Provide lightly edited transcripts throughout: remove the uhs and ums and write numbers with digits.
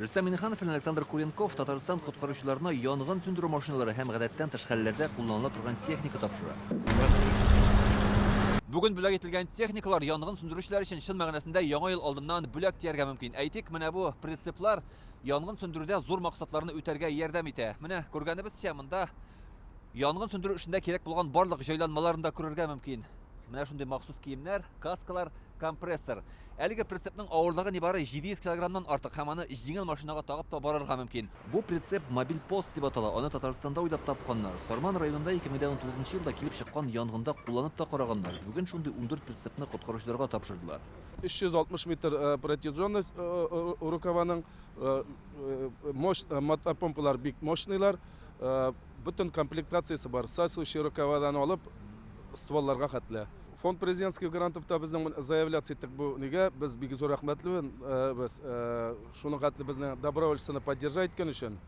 Рустам Миниханов һәм Александр Куренков Татарстан коткаручыларына янгын сөндерү машиналары һәм гадәттән тыш хәлләрдә кулланыла торган техника тапшыра. Бүген бүләк ителгән техникалар янгын сөндерүчеләр өчен чын мәгънәсендә яңа ел алдыннан бүләк дияргә мөмкин. Әйтик, менә бу прицеплар янгын сөндерүдә зур максатларны үтәргә ярдәм итә. Менә күргәнебезчә, монда янгын сөндерү эшендә кирәк булган барлык җайланмаларны да күрергә мөмкин. Менә шундый махсус киемнәр, каскалар, компрессор. Әлеге прицепның авырлыгы нибары 700 килограммнан артык һәм аны җиңел машинага тагып та барырга мөмкин. Бу прицеп мобиль пост дип атала. Аны Татарстанда уйлап тапканнар. Сарман районында 2019 елда килеп чыккан янгында кулланып та караганнар. Бүген шундый 14 прицепны коткаручыларга тапшырдылар. 360 метр протяженность рукаваның, мотопомпалар бик мощныйлар, бүтән комплектациясе бар. Сасующий рукавадан алып стволларга хәтле. Фонд президентский грантовта безнең заявляция иттек бу нигә, без бик зур рәхмәтлебез, без шуның хәтле безнең добровольцаны поддержать иткән өчен.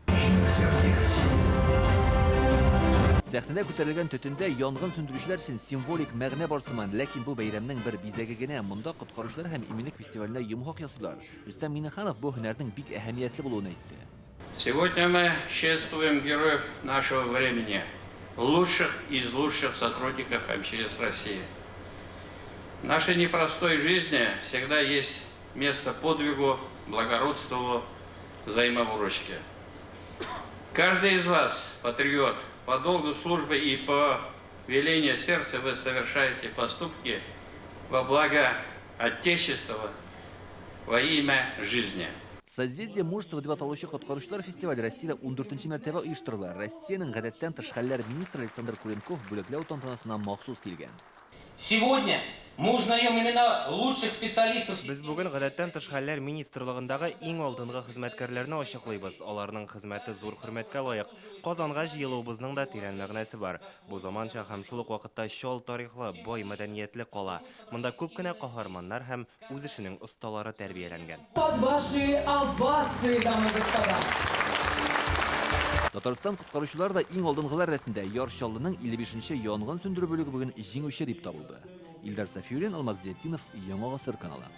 Сәхнәдә күтәрелгән төтендә янгын сөндерүчеләр өчен символик мәгънә бар сыман, ләкин бу бәйрәмнең бер бизәге генә. Монда коткаручылар һәм иминлек фестиваленә йомгак ясыйлар. Рустам Миниханов бу һөнәрнең бик әһәмиятле булуын әйтте. Сегодня мы чествуем героев нашего времени, лучших из лучших сотрудников МЧС России. В нашей непростой жизни всегда есть место подвигу, благородству, взаимовыручке. Каждый из вас, патриот, по долгу службы и по велению сердца вы совершаете поступки во благо Отечества, во имя жизни. Созвездие мужества дип аталучы коткаручылар фестивале Россиядә 14нче мәртәбә оештырыла. Россиянең гадәттән тыш хәлләр министры Александр Куренков бүләкләү тантанасына махсус килгән. Сегодня мы узнаем имена лучших специалистов. Без бүген гадәттән тыш хәлләр министрлыгындагы иң алдынгы хезмәткәрләрне ачыклыйбыз. Аларның хезмәте зур хөрмәткә лаек. Казанга җыелуыбызның да тирән мәгънәсе бар. Бу заманча һәм шул ук вакытта чал тарихлы, бай мәдәниятле кала. Монда күп кенә каһарманнар һәм үз эшенең осталары тәрбияләнгән. Под ваши овации, дамы и господа. Татарстан коткаручылар да иң алдынгылар рәтендә Ярчаллының 55нче янгын сөндерү бүлеге бүген җиңүче дип табылды. Илдар Сафиуллин, Алмаз Зиятдинов, Яңа Гасыр каналы.